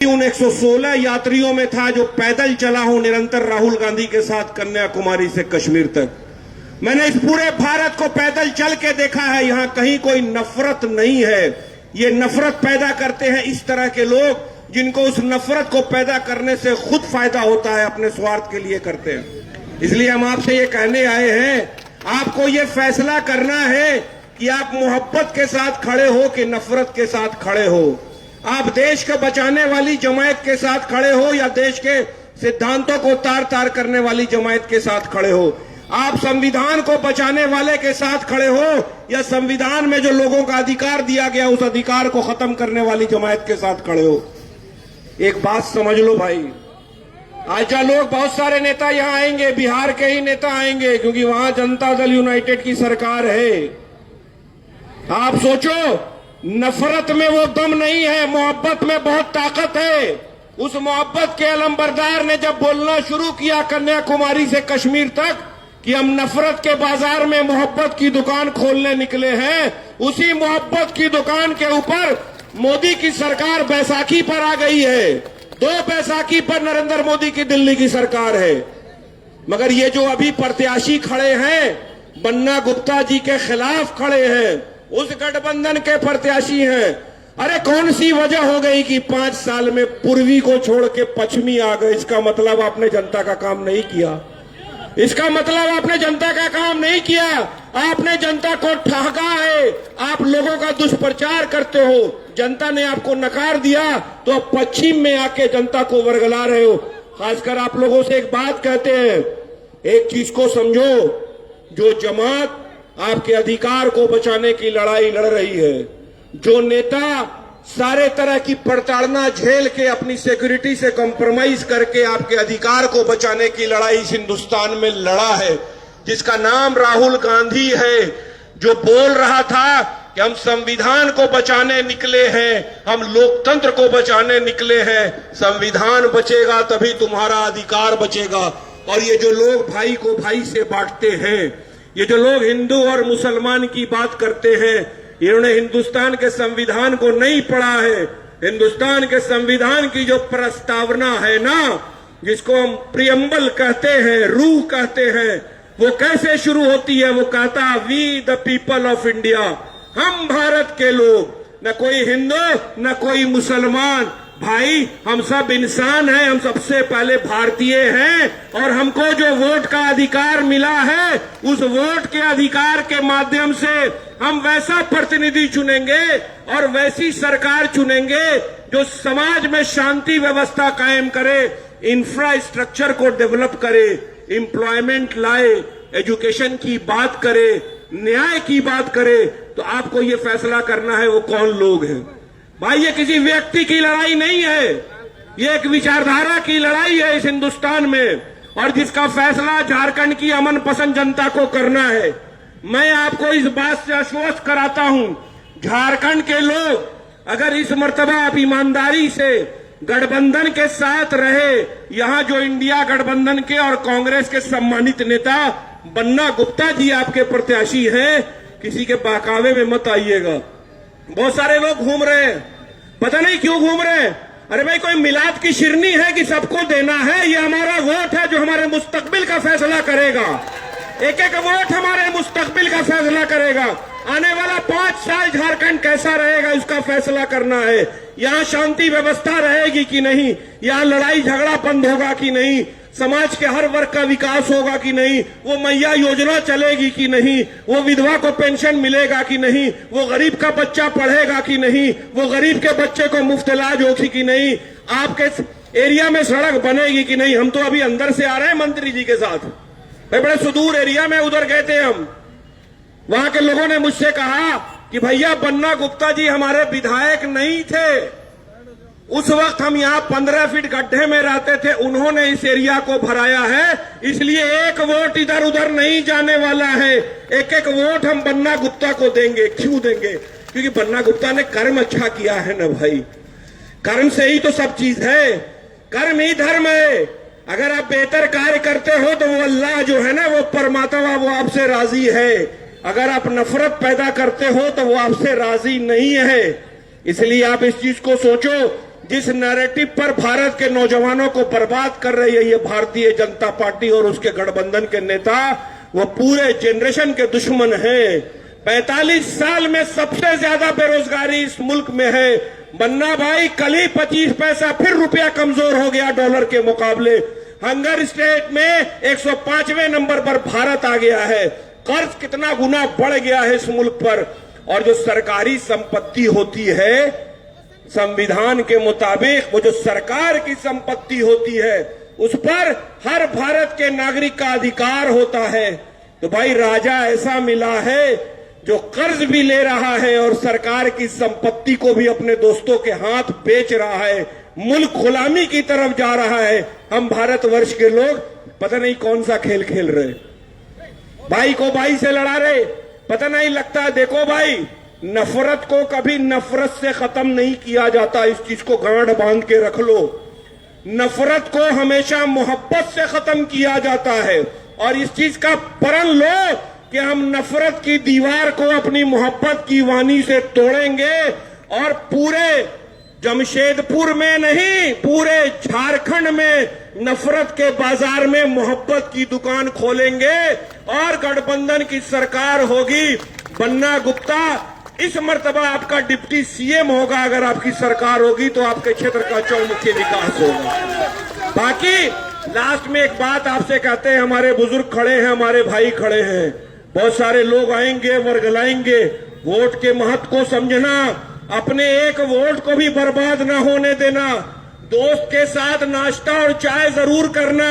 उन 116 यात्रियों में था जो पैदल चला हूं निरंतर राहुल गांधी के साथ कन्याकुमारी से कश्मीर तक। मैंने इस पूरे भारत को पैदल चल के देखा है। यहां कहीं कोई नफरत नहीं है। ये नफरत पैदा करते हैं इस तरह के लोग जिनको उस नफरत को पैदा करने से खुद फायदा होता है, अपने स्वार्थ के लिए करते हैं। इसलिए हम आपसे ये कहने आए हैं, आपको ये फैसला करना है कि आप मोहब्बत के साथ खड़े हो कि नफरत के साथ खड़े हो। आप देश को बचाने वाली जमायत के साथ खड़े हो या देश के सिद्धांतों को तार तार करने वाली जमायत के साथ खड़े हो। आप संविधान को बचाने वाले के साथ खड़े हो या संविधान में जो लोगों का अधिकार दिया गया उस अधिकार को खत्म करने वाली जमायत के साथ खड़े हो। एक बात समझ लो भाई, आज लोग बहुत सारे नेता यहां आएंगे, बिहार के ही नेता आएंगे क्योंकि वहां जनता दल यूनाइटेड की सरकार है। आप सोचो, नफरत में वो दम नहीं है, मोहब्बत में बहुत ताकत है। उस मोहब्बत के अलंबरदार ने जब बोलना शुरू किया कन्याकुमारी से कश्मीर तक कि हम नफरत के बाजार में मोहब्बत की दुकान खोलने निकले हैं, उसी मोहब्बत की दुकान के ऊपर मोदी की सरकार बैसाखी पर आ गई है। 2 बैसाखी पर नरेंद्र मोदी की दिल्ली की सरकार है। मगर ये जो अभी प्रत्याशी खड़े हैं, बन्ना गुप्ता जी के खिलाफ खड़े हैं, उस गठबंधन के प्रत्याशी हैं। अरे कौन सी वजह हो गई कि 5 साल में पूर्वी को छोड़ के पश्चिमी आ गए? इसका मतलब आपने जनता का काम नहीं किया। इसका मतलब आपने जनता का काम नहीं किया। आपने जनता को ठगा है। आप लोगों का दुष्प्रचार करते हो। जनता ने आपको नकार दिया तो अब पश्चिम में आके जनता को वर्गला रहे हो। खासकर आप लोगों से एक बात कहते हैं, एक चीज को समझो, जो जमात आपके अधिकार को बचाने की लड़ाई लड़ रही है, जो नेता सारे तरह की प्रताड़ना झेल के अपनी सिक्योरिटी से कॉम्प्रोमाइज करके आपके अधिकार को बचाने की लड़ाई इस हिंदुस्तान में लड़ा है, जिसका नाम राहुल गांधी है, जो बोल रहा था कि हम संविधान को बचाने निकले हैं, हम लोकतंत्र को बचाने निकले हैं, संविधान बचेगा तभी तुम्हारा अधिकार बचेगा। और ये जो लोग भाई को भाई से बांटते हैं, ये जो लोग हिंदू और मुसलमान की बात करते हैं, इन्होंने हिंदुस्तान के संविधान को नहीं पढ़ा है। हिंदुस्तान के संविधान की जो प्रस्तावना है ना, जिसको हम प्रियम्बल कहते हैं, रूह कहते हैं, वो कैसे शुरू होती है? वो कहता है, we the people of India, हम भारत के लोग, न कोई हिंदू न कोई मुसलमान, भाई हम सब इंसान हैं, हम सबसे पहले भारतीय हैं। और हमको जो वोट का अधिकार मिला है, उस वोट के अधिकार के माध्यम से हम वैसा प्रतिनिधि चुनेंगे और वैसी सरकार चुनेंगे जो समाज में शांति व्यवस्था कायम करे, इंफ्रास्ट्रक्चर को डेवलप करे, एम्प्लॉयमेंट लाए, एजुकेशन की बात करे, न्याय की बात करे। तो आपको ये फैसला करना है वो कौन लोग हैं। भाई ये किसी व्यक्ति की लड़ाई नहीं है, ये एक विचारधारा की लड़ाई है इस हिंदुस्तान में, और जिसका फैसला झारखंड की अमन पसंद जनता को करना है। मैं आपको इस बात से आश्वस्त कराता हूं, झारखंड के लोग अगर इस मर्तबा आप ईमानदारी से गठबंधन के साथ रहे, यहां जो इंडिया गठबंधन के और कांग्रेस के सम्मानित नेता बन्ना गुप्ता जी आपके प्रत्याशी हैं, किसी के बहकावे में मत आइएगा। बहुत सारे लोग घूम रहे हैं, पता नहीं क्यों घूम रहे हैं। अरे भाई कोई मिलाद की शिरनी है कि सबको देना है? ये हमारा वोट है जो हमारे मुस्तकबिल का फैसला करेगा। एक एक वोट हमारे मुस्तकबिल का फैसला करेगा। आने वाला 5 साल झारखंड कैसा रहेगा इसका फैसला करना है। यहाँ शांति व्यवस्था रहेगी कि नहीं, यहाँ लड़ाई झगड़ा बंद होगा कि नहीं, समाज के हर वर्ग का विकास होगा कि नहीं, वो मैया योजना चलेगी कि नहीं, वो विधवा को पेंशन मिलेगा कि नहीं, वो गरीब का बच्चा पढ़ेगा कि नहीं, वो गरीब के बच्चे को मुफ्त इलाज होगी कि नहीं, आपके एरिया में सड़क बनेगी कि नहीं। हम तो अभी अंदर से आ रहे हैं मंत्री जी के साथ, बड़े सुदूर एरिया में उधर गए थे हम। वहां के लोगों ने मुझसे कहा कि भैया बन्ना गुप्ता जी हमारे विधायक नहीं थे, उस वक्त हम यहाँ 15 फीट गड्ढे में रहते थे, उन्होंने इस एरिया को भराया है, इसलिए एक वोट इधर उधर नहीं जाने वाला है। एक एक वोट हम बन्ना गुप्ता को देंगे। क्यों देंगे? क्योंकि बन्ना गुप्ता ने कर्म अच्छा किया है ना भाई, कर्म से ही तो सब चीज है, कर्म ही धर्म है। अगर आप बेहतर कार्य करते हो तो वो अल्लाह जो है ना, वो परमात्मा, वो आपसे राजी है। अगर आप नफरत पैदा करते हो तो वो आपसे राजी नहीं है। इसलिए आप इस चीज को सोचो, जिस नैरेटिव पर भारत के नौजवानों को बर्बाद कर रही है ये भारतीय जनता पार्टी और उसके गठबंधन के नेता, वो पूरे जनरेशन के दुश्मन हैं। 45 साल में सबसे ज्यादा बेरोजगारी इस मुल्क में है। बन्ना भाई, कल ही 25 पैसा फिर रुपया कमजोर हो गया डॉलर के मुकाबले। हंगर स्टेट में 105वें नंबर पर भारत आ गया है। कर्ज कितना गुना बढ़ गया है इस मुल्क पर। और जो सरकारी संपत्ति होती है, संविधान के मुताबिक वो जो सरकार की संपत्ति होती है, उस पर हर भारत के नागरिक का अधिकार होता है। तो भाई, राजा ऐसा मिला है जो कर्ज भी ले रहा है और सरकार की संपत्ति को भी अपने दोस्तों के हाथ बेच रहा है। मुल्क गुलामी की तरफ जा रहा है। हम भारतवर्ष के लोग पता नहीं कौन सा खेल खेल रहे, भाई को भाई से लड़ा रहे, पता नहीं लगता। देखो भाई, नफरत को कभी नफरत से खत्म नहीं किया जाता। इस चीज को गांठ बांध के रख लो। नफरत को हमेशा मोहब्बत से खत्म किया जाता है। और इस चीज का प्रण लो कि हम नफरत की दीवार को अपनी मोहब्बत की वाणी से तोड़ेंगे और पूरे जमशेदपुर में नहीं, पूरे झारखंड में नफरत के बाजार में मोहब्बत की दुकान खोलेंगे और गठबंधन की सरकार होगी। बन्ना गुप्ता, इस मर्तबा आपका डिप्टी सीएम होगा। अगर आपकी सरकार होगी तो आपके क्षेत्र का चौमुखी विकास होगा। बाकी लास्ट में एक बात आपसे कहते हैं, हमारे बुजुर्ग खड़े हैं, हमारे भाई खड़े हैं, बहुत सारे लोग आएंगे, वर्गलाएंगे। वोट के महत्व को समझना, अपने एक वोट को भी बर्बाद ना होने देना। दोस्त के साथ नाश्ता और चाय जरूर करना,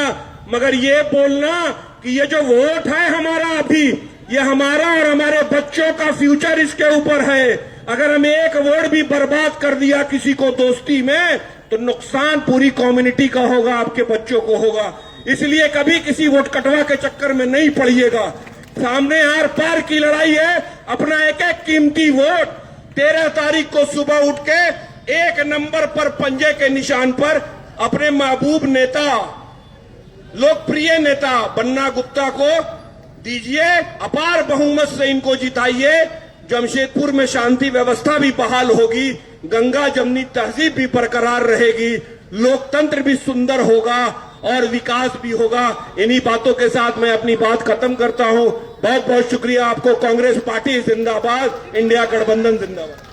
मगर ये बोलना कि ये जो वोट है हमारा, अभी ये हमारा और हमारे बच्चों का फ्यूचर इसके ऊपर है। अगर हम एक वोट भी बर्बाद कर दिया किसी को दोस्ती में, तो नुकसान पूरी कम्युनिटी का होगा, आपके बच्चों को होगा। इसलिए कभी किसी वोट कटवा के चक्कर में नहीं पड़िएगा। सामने आर पार की लड़ाई है। अपना एक एक कीमती वोट 13 तारीख को सुबह उठ के 1 नंबर पर पंजे के निशान पर अपने महबूब नेता, लोकप्रिय नेता बन्ना गुप्ता को दीजिए। अपार बहुमत से इनको जिताइए। जमशेदपुर में शांति व्यवस्था भी बहाल होगी, गंगा जमनी तहजीब भी बरकरार रहेगी, लोकतंत्र भी सुंदर होगा और विकास भी होगा। इन्हीं बातों के साथ मैं अपनी बात खत्म करता हूं। बहुत बहुत शुक्रिया आपको। कांग्रेस पार्टी जिंदाबाद, इंडिया गठबंधन जिंदाबाद।